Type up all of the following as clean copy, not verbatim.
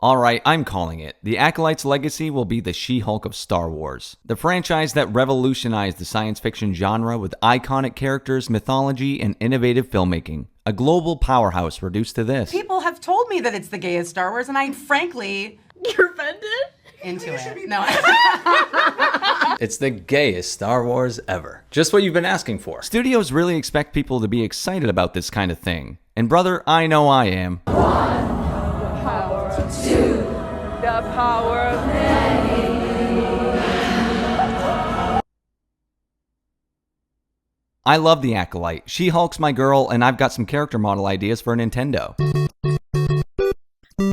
Alright, I'm calling it. The Acolyte's legacy will be the She-Hulk of Star Wars. The franchise that revolutionized the science fiction genre with iconic characters, mythology, and innovative filmmaking. A global powerhouse reduced to this. People have told me that it's the gayest Star Wars, and I frankly... You're offended? Into it. No. It's the gayest Star Wars ever. Just what you've been asking for. Studios really expect people to be excited about this kind of thing. And brother, I know I am. The power of many. I love the Acolyte. She-Hulk's my girl, and I've got some character model ideas for Nintendo.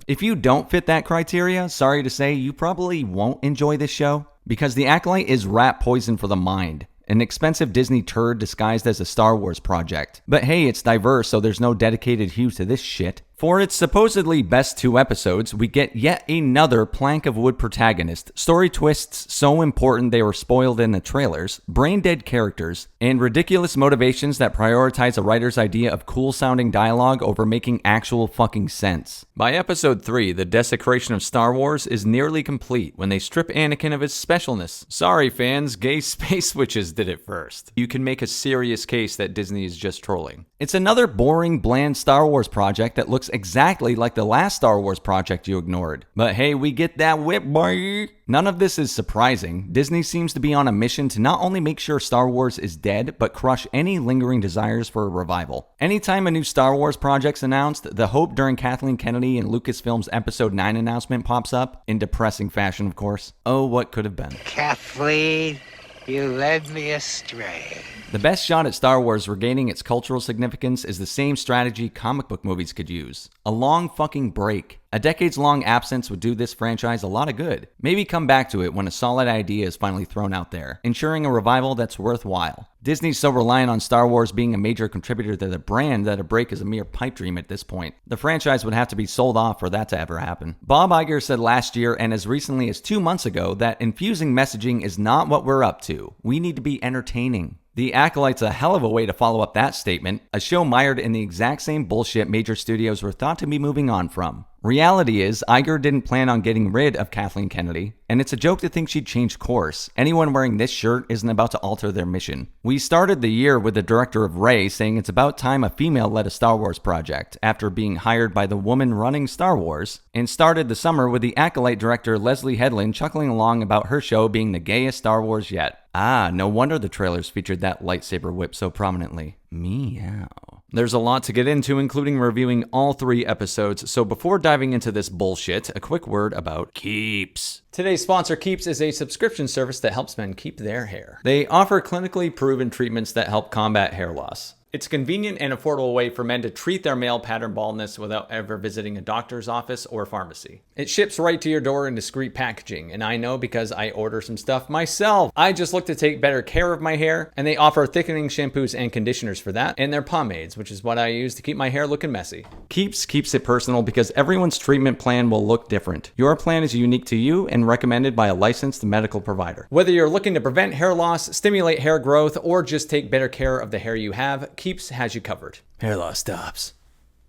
If you don't fit that criteria, sorry to say, you probably won't enjoy this show. Because the Acolyte is rat poison for the mind. An expensive Disney turd disguised as a Star Wars project. But hey, it's diverse, so there's no dedicated hue to this shit. For its supposedly best 2 episodes, we get yet another plank of wood protagonist, story twists so important they were spoiled in the trailers, brain-dead characters, and ridiculous motivations that prioritize a writer's idea of cool-sounding dialogue over making actual fucking sense. By episode 3, the desecration of Star Wars is nearly complete when they strip Anakin of his specialness. Sorry fans, gay space witches did it first. You can make a serious case that Disney is just trolling. It's another boring, bland Star Wars project that looks exactly like the last Star Wars project you ignored. But hey, we get that whip, boy! None of this is surprising. Disney seems to be on a mission to not only make sure Star Wars is dead, but crush any lingering desires for a revival. Anytime a new Star Wars project's announced, the hope during Kathleen Kennedy and Lucasfilm's Episode 9 announcement pops up, in depressing fashion of course. Oh, what could have been. Kathleen, you led me astray. The best shot at Star Wars regaining its cultural significance is the same strategy comic book movies could use. A long fucking break. A decades-long absence would do this franchise a lot of good. Maybe come back to it when a solid idea is finally thrown out there, ensuring a revival that's worthwhile. Disney's so reliant on Star Wars being a major contributor to the brand that a break is a mere pipe dream at this point. The franchise would have to be sold off for that to ever happen. Bob Iger said last year and as recently as 2 months ago that infusing messaging is not what we're up to. We need to be entertaining. The Acolyte's a hell of a way to follow up that statement, a show mired in the exact same bullshit major studios were thought to be moving on from. Reality is, Iger didn't plan on getting rid of Kathleen Kennedy, and it's a joke to think she'd change course. Anyone wearing this shirt isn't about to alter their mission. We started the year with the director of Rey saying it's about time a female led a Star Wars project, after being hired by the woman running Star Wars, and started the summer with the Acolyte director Leslie Headland chuckling along about her show being the gayest Star Wars yet. Ah, no wonder the trailers featured that lightsaber whip so prominently. Meow. There's a lot to get into, including reviewing all 3 episodes, so before diving into this bullshit, a quick word about Keeps. Today's sponsor, Keeps, is a subscription service that helps men keep their hair. They offer clinically proven treatments that help combat hair loss. It's a convenient and affordable way for men to treat their male pattern baldness without ever visiting a doctor's office or pharmacy. It ships right to your door in discreet packaging, and I know because I order some stuff myself. I just look to take better care of my hair, and they offer thickening shampoos and conditioners for that, and their pomades, which is what I use to keep my hair looking messy. Keeps keeps it personal because everyone's treatment plan will look different. Your plan is unique to you and recommended by a licensed medical provider. Whether you're looking to prevent hair loss, stimulate hair growth, or just take better care of the hair you have, Keeps has you covered. Hair loss stops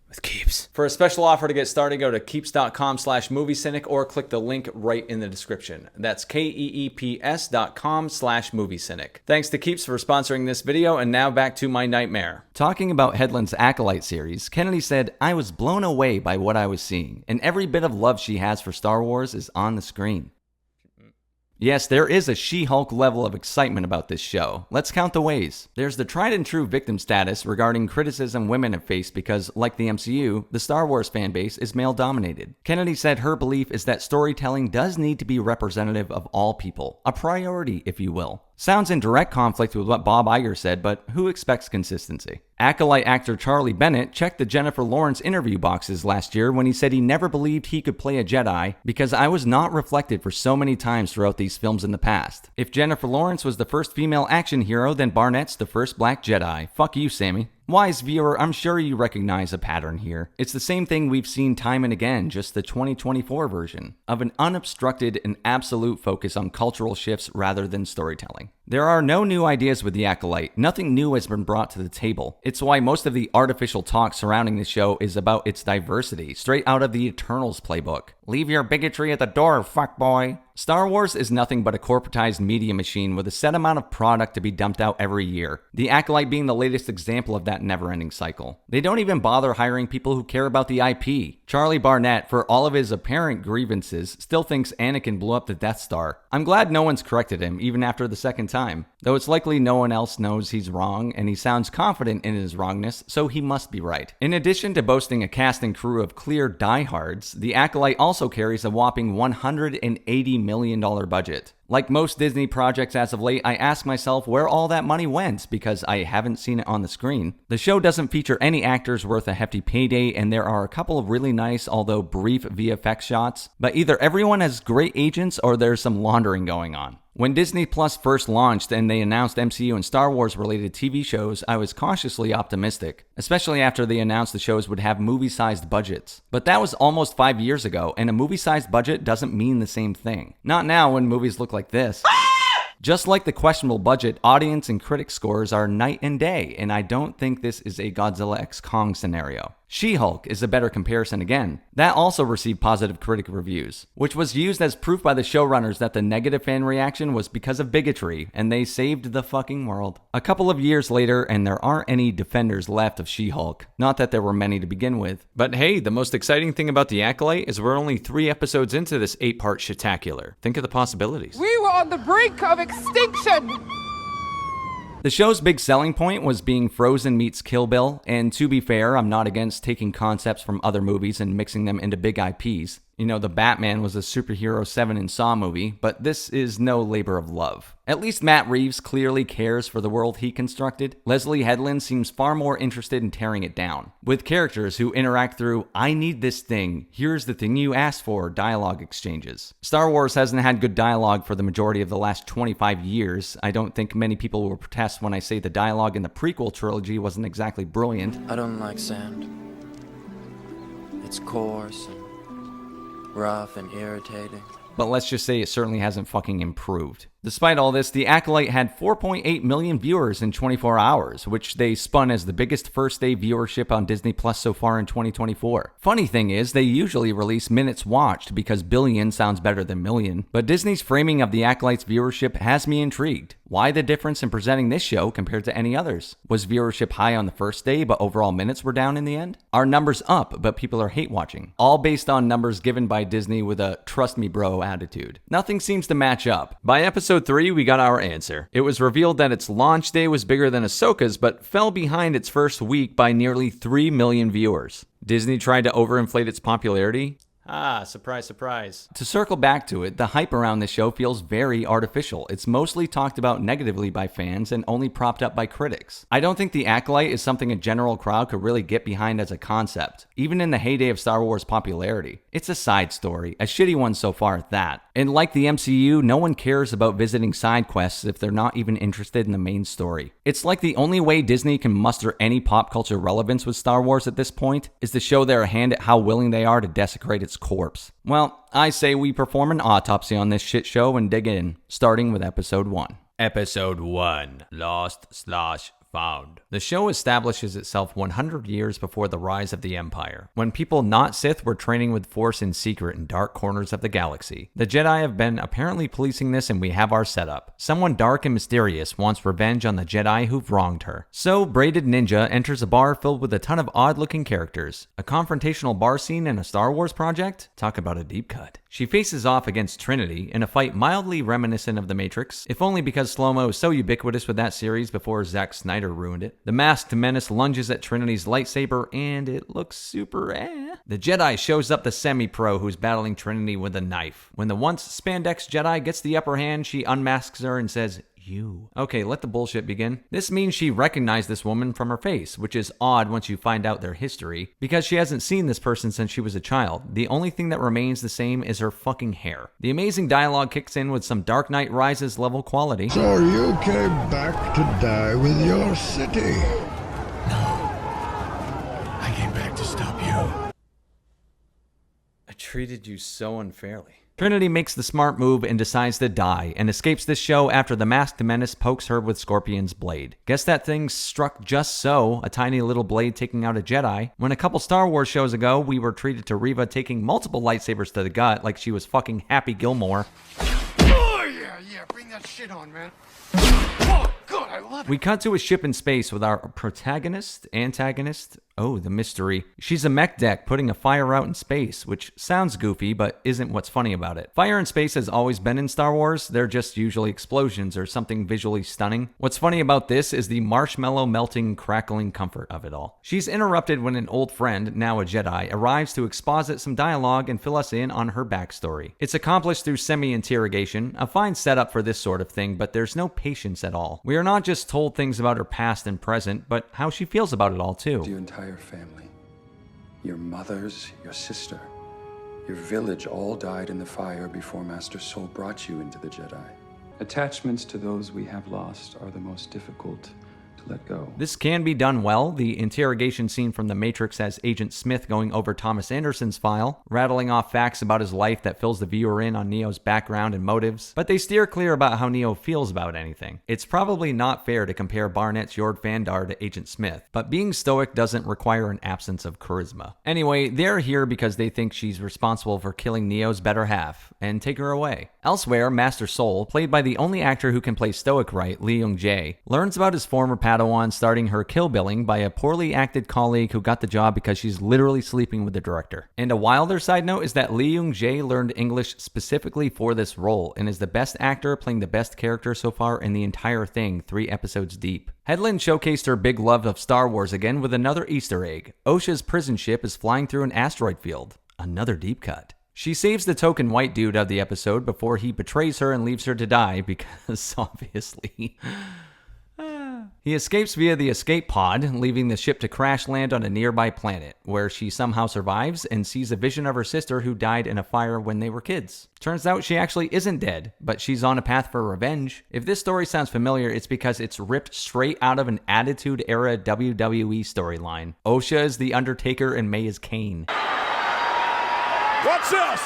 with Keeps. For a special offer to get started, go to keeps.com/moviecynic or click the link right in the description. That's keeps.com/moviecynic. Thanks to Keeps for sponsoring this video, and now back to my nightmare. Talking about Headland's Acolyte series, Kennedy said, "I was blown away by what I was seeing, and every bit of love she has for Star Wars is on the screen." Yes, there is a She-Hulk level of excitement about this show. Let's count the ways. There's the tried and true victim status regarding criticism women have faced because, like the MCU, the Star Wars fanbase is male-dominated. Kennedy said her belief is that storytelling does need to be representative of all people. A priority, if you will. Sounds in direct conflict with what Bob Iger said, but who expects consistency? Acolyte actor Charlie Bennett checked the Jennifer Lawrence interview boxes last year when he said he never believed he could play a Jedi because I was not reflected for so many times throughout these films in the past. If Jennifer Lawrence was the first female action hero, then Barnett's the first black Jedi. Fuck you, Sammy. Wise viewer, I'm sure you recognize a pattern here. It's the same thing we've seen time and again, just the 2024 version, of an unobstructed and absolute focus on cultural shifts rather than storytelling. There are no new ideas with the Acolyte. Nothing new has been brought to the table. It's why most of the artificial talk surrounding the show is about its diversity, straight out of the Eternals playbook. Leave your bigotry at the door, fuckboy. Star Wars is nothing but a corporatized media machine with a set amount of product to be dumped out every year. The Acolyte being the latest example of that never-ending cycle. They don't even bother hiring people who care about the IP. Charlie Barnett, for all of his apparent grievances, still thinks Anakin blew up the Death Star. I'm glad no one's corrected him, even after the second time. Though it's likely no one else knows he's wrong, and he sounds confident in his wrongness, so he must be right. In addition to boasting a cast and crew of clear diehards, the Acolyte also carries a whopping $180 million budget. Like most Disney projects as of late, I ask myself where all that money went because I haven't seen it on the screen. The show doesn't feature any actors worth a hefty payday, and there are a couple of really nice, although brief VFX shots, but either everyone has great agents or there's some laundering going on. When Disney Plus first launched and they announced MCU and Star Wars related TV shows, I was cautiously optimistic, especially after they announced the shows would have movie-sized budgets. But that was almost 5 years ago, and a movie-sized budget doesn't mean the same thing. Not now when movies look like this. Just like the questionable budget, audience and critic scores are night and day, and I don't think this is a Godzilla x Kong scenario. She-Hulk is a better comparison again. That also received positive critic reviews, which was used as proof by the showrunners that the negative fan reaction was because of bigotry, and they saved the fucking world. A couple of years later, and there aren't any defenders left of She-Hulk. Not that there were many to begin with. But hey, the most exciting thing about The Acolyte is we're only 3 episodes into this 8-part shitacular. Think of the possibilities. We were on the brink of extinction! The show's big selling point was being Frozen meets Kill Bill, and to be fair, I'm not against taking concepts from other movies and mixing them into big IPs. You know, the Batman was a superhero 7 and Saw movie, but this is no labor of love. At least Matt Reeves clearly cares for the world he constructed. Leslie Headland seems far more interested in tearing it down, with characters who interact through, I need this thing, here's the thing you asked for, dialogue exchanges. Star Wars hasn't had good dialogue for the majority of the last 25 years. I don't think many people will protest when I say the dialogue in the prequel trilogy wasn't exactly brilliant. I don't like sand. It's coarse and rough and irritating. But let's just say it certainly hasn't fucking improved. Despite all this, The Acolyte had 4.8 million viewers in 24 hours, which they spun as the biggest first-day viewership on Disney Plus so far in 2024. Funny thing is, they usually release minutes watched because billion sounds better than million, but Disney's framing of The Acolyte's viewership has me intrigued. Why the difference in presenting this show compared to any others? Was viewership high on the first day, but overall minutes were down in the end? Are numbers up, but people are hate watching? All based on numbers given by Disney with a trust me bro attitude. Nothing seems to match up. By episode 3, we got our answer. It was revealed that its launch day was bigger than Ahsoka's, but fell behind its first week by nearly 3 million viewers. Disney tried to overinflate its popularity. Ah, surprise, surprise. To circle back to it, the hype around this show feels very artificial. It's mostly talked about negatively by fans and only propped up by critics. I don't think The Acolyte is something a general crowd could really get behind as a concept, even in the heyday of Star Wars popularity. It's a side story, a shitty one so far at that. And like the MCU, no one cares about visiting side quests if they're not even interested in the main story. It's like the only way Disney can muster any pop culture relevance with Star Wars at this point is to show their hand at how willing they are to desecrate its corpse. Well, I say we perform an autopsy on this shit show and dig in, starting with episode 1. Episode 1, Lost/Found. The show establishes itself 100 years before the rise of the Empire, when people not Sith were training with Force in secret in dark corners of the galaxy. The Jedi have been apparently policing this, and we have our setup. Someone dark and mysterious wants revenge on the Jedi who've wronged her. So, Braided Ninja enters a bar filled with a ton of odd-looking characters. A confrontational bar scene in a Star Wars project? Talk about a deep cut. She faces off against Trinity in a fight mildly reminiscent of The Matrix, if only because slow-mo was so ubiquitous with that series before Zack Snyder ruined it. The masked menace lunges at Trinity's lightsaber, and it looks super The Jedi shows up the semi-pro who's battling Trinity with a knife. When the once spandex Jedi gets the upper hand, she unmasks her and says, "You." Okay, let the bullshit begin. This means she recognized this woman from her face, which is odd once you find out their history, because she hasn't seen this person since she was a child. The only thing that remains the same is her fucking hair. The amazing dialogue kicks in with some Dark Knight Rises level quality. So you came back to die with your city? I treated you so unfairly. Trinity makes the smart move and decides to die, and escapes this show after the masked menace pokes her with Scorpion's blade. Guess that thing struck just so, a tiny little blade taking out a Jedi. When a couple Star Wars shows ago, we were treated to Reva taking multiple lightsabers to the gut like she was fucking Happy Gilmore. Oh, yeah, bring that shit on, man. Oh, God, I love it. We cut to a ship in space with our antagonist. Oh, the mystery. She's a mech deck putting a fire out in space, which sounds goofy, but isn't what's funny about it. Fire in space has always been in Star Wars. They're just usually explosions or something visually stunning. What's funny about this is the marshmallow melting, crackling comfort of it all. She's interrupted when an old friend, now a Jedi, arrives to exposit some dialogue and fill us in on her backstory. It's accomplished through semi-interrogation, a fine setup for this sort of thing, but there's no patience at all. We are not just told things about her past and present, but how she feels about it all too. Your entire family, your mothers, your sister, your village all died in the fire before Master Soul brought you into the Jedi. Attachments to those we have lost are the most difficult to let go. This can be done well. The interrogation scene from The Matrix has Agent Smith going over Thomas Anderson's file, rattling off facts about his life that fills the viewer in on Neo's background and motives, but they steer clear about how Neo feels about anything. It's probably not fair to compare Barnett's Jord Vandar to Agent Smith, but being stoic doesn't require an absence of charisma. Anyway, they're here because they think she's responsible for killing Neo's better half, and take her away. Elsewhere, Master Soul, played by the only actor who can play stoic right, Lee Young-jae, learns about his former Padawan starting her kill billing by a poorly acted colleague who got the job because she's literally sleeping with the director. And a wilder side note is that Lee Young-jae learned English specifically for this role and is the best actor playing the best character so far in the entire thing, 3 episodes deep. Headland showcased her big love of Star Wars again with another Easter egg. Osha's prison ship is flying through an asteroid field. Another deep cut. She saves the token white dude of the episode before he betrays her and leaves her to die because, obviously, he escapes via the escape pod, leaving the ship to crash land on a nearby planet, where she somehow survives and sees a vision of her sister who died in a fire when they were kids. Turns out she actually isn't dead, but she's on a path for revenge. If this story sounds familiar, it's because it's ripped straight out of an Attitude Era WWE storyline. Osha is the Undertaker and May is Kane. What's this?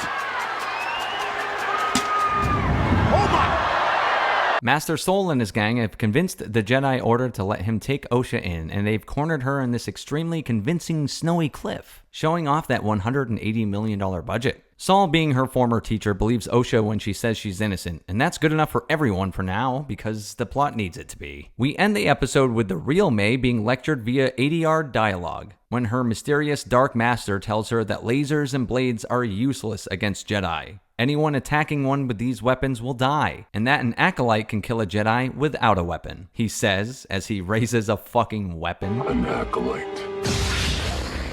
Oh my! Master Soul and his gang have convinced the Jedi Order to let him take Osha in, and they've cornered her in this extremely convincing snowy cliff, showing off that $180 million budget. Saul, being her former teacher, believes Osha when she says she's innocent, and that's good enough for everyone for now, because the plot needs it to be. We end the episode with the real May being lectured via 80-yard dialogue, when her mysterious Dark Master tells her that lasers and blades are useless against Jedi. Anyone attacking one with these weapons will die, and that an Acolyte can kill a Jedi without a weapon, he says as he raises a fucking weapon. An Acolyte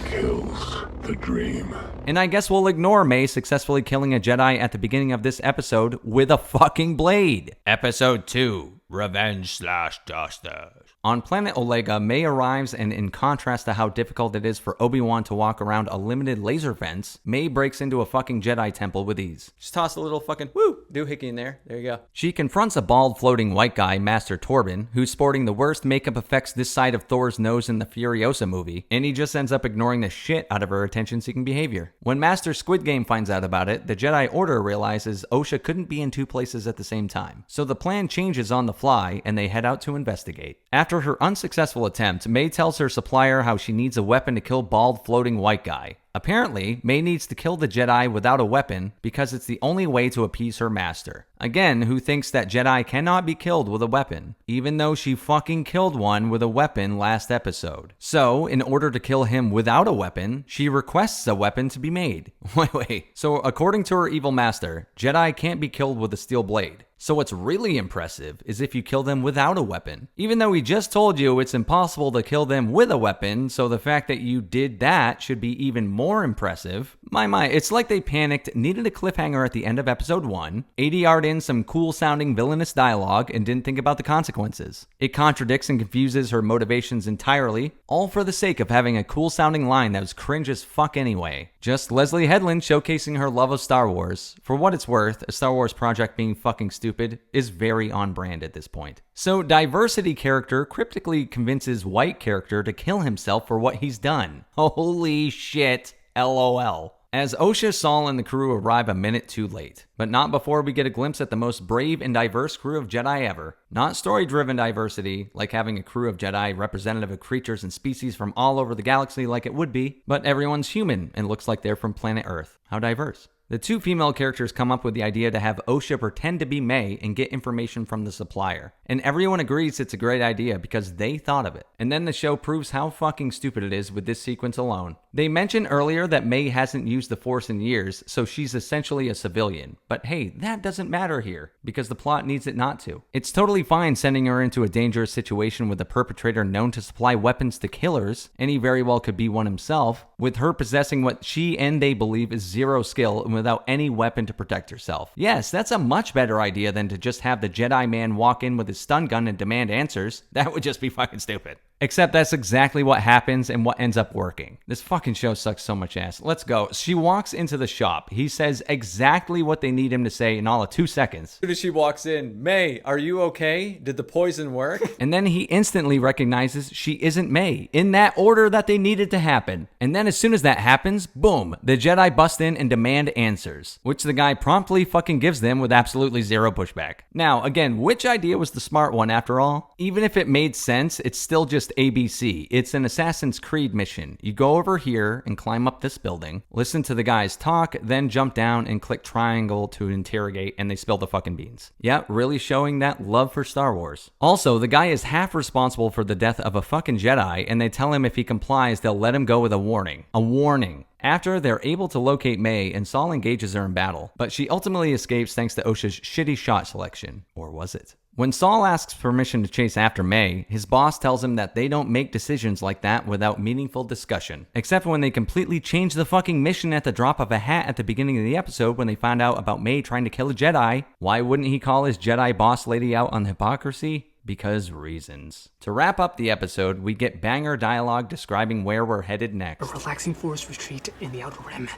kills the dream. And I guess we'll ignore May successfully killing a Jedi at the beginning of this episode with a fucking blade. Episode 2, Revenge/Justice. On planet Olega, May arrives, and in contrast to how difficult it is for Obi-Wan to walk around a limited laser fence, May breaks into a fucking Jedi temple with ease. Just toss a little fucking doohickey in there. There you go. She confronts a bald floating white guy, Master Torben, who's sporting the worst makeup effects this side of Thor's nose in the Furiosa movie, and he just ends up ignoring the shit out of her attention-seeking behavior. When Master Squid Game finds out about it, the Jedi Order realizes Osha couldn't be in 2 places at the same time. So the plan changes on the fly, and they head out to investigate. After her unsuccessful attempt, May tells her supplier how she needs a weapon to kill bald floating white guy. Apparently, May needs to kill the Jedi without a weapon because it's the only way to appease her master. Again, who thinks that Jedi cannot be killed with a weapon, even though she fucking killed one with a weapon last episode. So, in order to kill him without a weapon, she requests a weapon to be made. Wait. So, according to her evil master, Jedi can't be killed with a steel blade. So what's really impressive is if you kill them without a weapon. Even though we just told you it's impossible to kill them with a weapon, so the fact that you did that should be even more impressive. My, it's like they panicked, needed a cliffhanger at the end of episode 1, 80-yard in some cool-sounding villainous dialogue, and didn't think about the consequences. It contradicts and confuses her motivations entirely, all for the sake of having a cool-sounding line that was cringe as fuck anyway. Just Leslie Headland showcasing her love of Star Wars. For what it's worth, a Star Wars project being fucking stupid is very on brand at this point. So diversity character cryptically convinces white character to kill himself for what he's done. Holy shit, LOL. as Osha, Saul, and the crew arrive a minute too late. But not before we get a glimpse at the most brave and diverse crew of Jedi ever. Not story-driven diversity, like having a crew of Jedi representative of creatures and species from all over the galaxy like it would be, but everyone's human and looks like they're from planet Earth. How diverse. The two female characters come up with the idea to have Osha pretend to be May and get information from the supplier. And everyone agrees it's a great idea because they thought of it. And then the show proves how fucking stupid it is with this sequence alone. They mentioned earlier that May hasn't used the Force in years, so she's essentially a civilian. But hey, that doesn't matter here, because the plot needs it not to. It's totally fine sending her into a dangerous situation with a perpetrator known to supply weapons to killers, and he very well could be one himself, with her possessing what she and they believe is zero skill and without any weapon to protect herself. Yes, that's a much better idea than to just have the Jedi man walk in with his stun gun and demand answers. That would just be fucking stupid. Except that's exactly what happens and what ends up working. This fucking show sucks so much ass. Let's go. She walks into the shop. He says exactly what they need him to say in all of 2 seconds. As soon as she walks in, May, are you okay? Did the poison work? And then he instantly recognizes she isn't May, in that order that they needed to happen. And then as soon as that happens, boom, the Jedi bust in and demand answers, which the guy promptly fucking gives them with absolutely zero pushback. Now, again, which idea was the smart one after all? Even if it made sense, it's still just ABC. It's an Assassin's Creed mission. You go over here and climb up this building, listen to the guys talk, then jump down and click triangle to interrogate, and they spill the fucking beans. Yeah, really showing that love for Star Wars. Also, the guy is half responsible for the death of a fucking Jedi, and they tell him if he complies, they'll let him go with a warning. A warning. After, they're able to locate May, and Saul engages her in battle, but she ultimately escapes thanks to Osha's shitty shot selection. Or was it? When Saul asks permission to chase after May, his boss tells him that they don't make decisions like that without meaningful discussion. Except when they completely change the fucking mission at the drop of a hat at the beginning of the episode when they find out about May trying to kill a Jedi. Why wouldn't he call his Jedi boss lady out on hypocrisy? Because reasons. To wrap up the episode, we get banger dialogue describing where we're headed next. A relaxing forest retreat in the Outer Rim,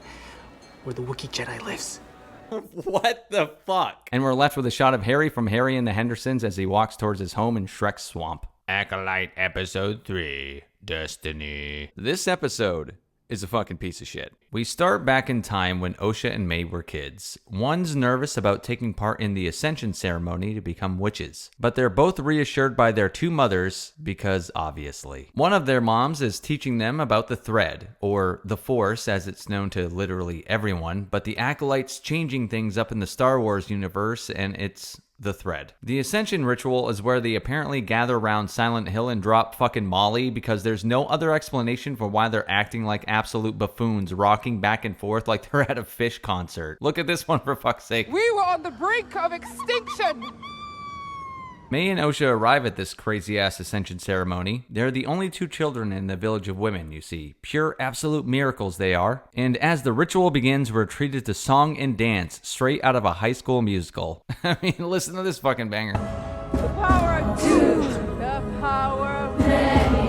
where the Wookiee Jedi lives. What the fuck? And we're left with a shot of Harry from Harry and the Hendersons as he walks towards his home in Shrek's swamp. Acolyte Episode 3, Destiny. This episode is a fucking piece of shit. We start back in time when Osha and May were kids. One's nervous about taking part in the Ascension ceremony to become witches, but they're both reassured by their two mothers because obviously. One of their moms is teaching them about the thread, or the Force as it's known to literally everyone, but the Acolyte's changing things up in the Star Wars universe and it's the thread. The Ascension ritual is where they apparently gather around Silent Hill and drop fucking Molly because there's no other explanation for why they're acting like absolute buffoons rocking back and forth like they're at a Fish concert. Look at this one for fuck's sake. We were on the brink of extinction. May and Osha arrive at this crazy-ass Ascension ceremony. They're the only two children in the Village of Women, you see. Pure, absolute miracles they are. And as the ritual begins, we're treated to song and dance straight out of a high school musical. I mean, listen to this fucking banger. The power of two, the power of many.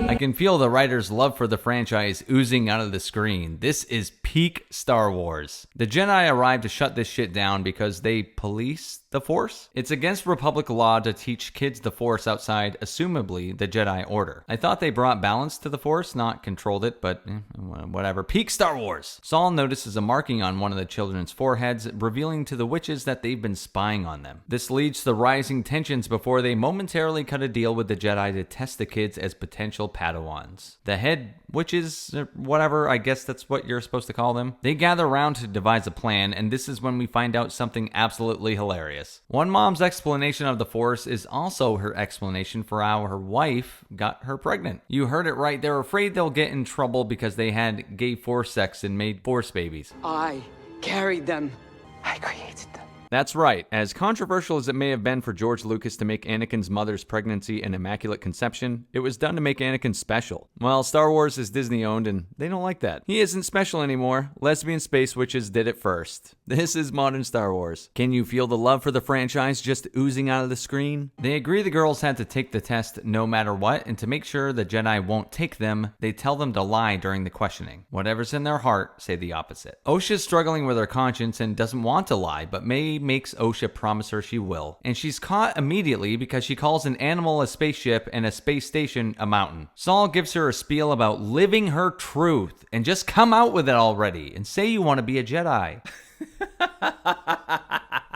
I can feel the writer's love for the franchise oozing out of the screen. This is peak Star Wars. The Jedi arrive to shut this shit down because they police the Force? It's against Republic law to teach kids the Force outside, assumably, the Jedi Order. I thought they brought balance to the Force, not controlled it, but whatever. Peak Star Wars! Saul notices a marking on one of the children's foreheads, revealing to the witches that they've been spying on them. This leads to rising tensions before they momentarily cut a deal with the Jedi to test the kids as potential Padawans. The head witches, or whatever, I guess that's what you're supposed to call them. They gather around to devise a plan, and this is when we find out something absolutely hilarious. One mom's explanation of the Force is also her explanation for how her wife got her pregnant. You heard it right, they're afraid they'll get in trouble because they had gay Force sex and made Force babies. I carried them. I created them. That's right. As controversial as it may have been for George Lucas to make Anakin's mother's pregnancy an immaculate conception, it was done to make Anakin special. Well, Star Wars is Disney-owned, and they don't like that. He isn't special anymore. Lesbian space witches did it first. This is modern Star Wars. Can you feel the love for the franchise just oozing out of the screen? They agree the girls had to take the test no matter what, and to make sure the Jedi won't take them, they tell them to lie during the questioning. Whatever's in their heart, say the opposite. Osha's struggling with her conscience and doesn't want to lie, but May makes Osha promise her she will. And she's caught immediately because she calls an animal a spaceship and a space station a mountain. Saul gives her a spiel about living her truth and just come out with it already and say you want to be a Jedi.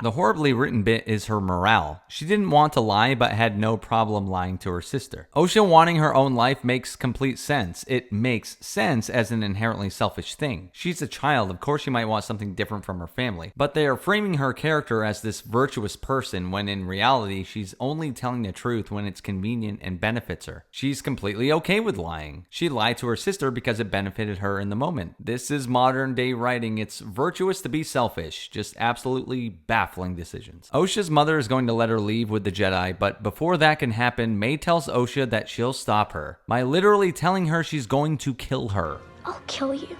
The horribly written bit is her morale. She didn't want to lie, but had no problem lying to her sister. Osha wanting her own life makes complete sense. It makes sense as an inherently selfish thing. She's a child, of course she might want something different from her family, but they are framing her character as this virtuous person when in reality she's only telling the truth when it's convenient and benefits her. She's completely okay with lying. She lied to her sister because it benefited her in the moment. This is modern day writing. It's virtuous to be selfish, just absolutely baffling decisions. Osha's mother is going to let her leave with the Jedi, but before that can happen, May tells Osha that she'll stop her by literally telling her she's going to kill her. I'll kill you.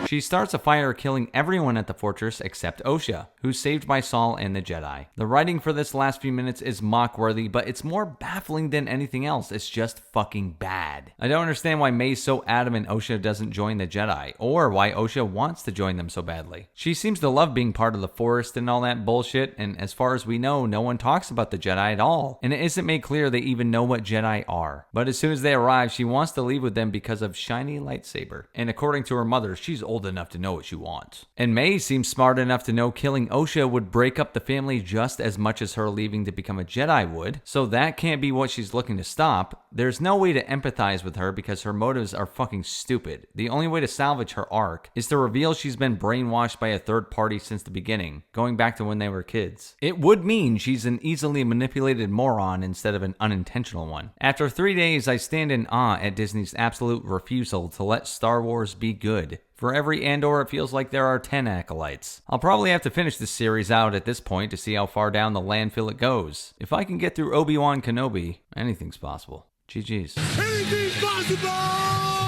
She starts a fire, killing everyone at the fortress except Osha, who's saved by Saul and the Jedi. The writing for this last few minutes is mock-worthy, but it's more baffling than anything else. It's just fucking bad. I don't understand why May's so adamant Osha doesn't join the Jedi, or why Osha wants to join them so badly. She seems to love being part of the forest and all that bullshit, and as far as we know, no one talks about the Jedi at all, and it isn't made clear they even know what Jedi are. But as soon as they arrive, she wants to leave with them because of shiny lightsaber, and according to her mother, she's old enough to know what she wants. And May seems smart enough to know killing Osha would break up the family just as much as her leaving to become a Jedi would, so that can't be what she's looking to stop. There's no way to empathize with her because her motives are fucking stupid. The only way to salvage her arc is to reveal she's been brainwashed by a third party since the beginning, going back to when they were kids. It would mean she's an easily manipulated moron instead of an unintentional one. After 3 days, I stand in awe at Disney's absolute refusal to let Star Wars be good. For every Andor, it feels like there are 10 Acolytes. I'll probably have to finish this series out at this point to see how far down the landfill it goes. If I can get through Obi-Wan Kenobi, anything's possible. GG's. Anything's possible!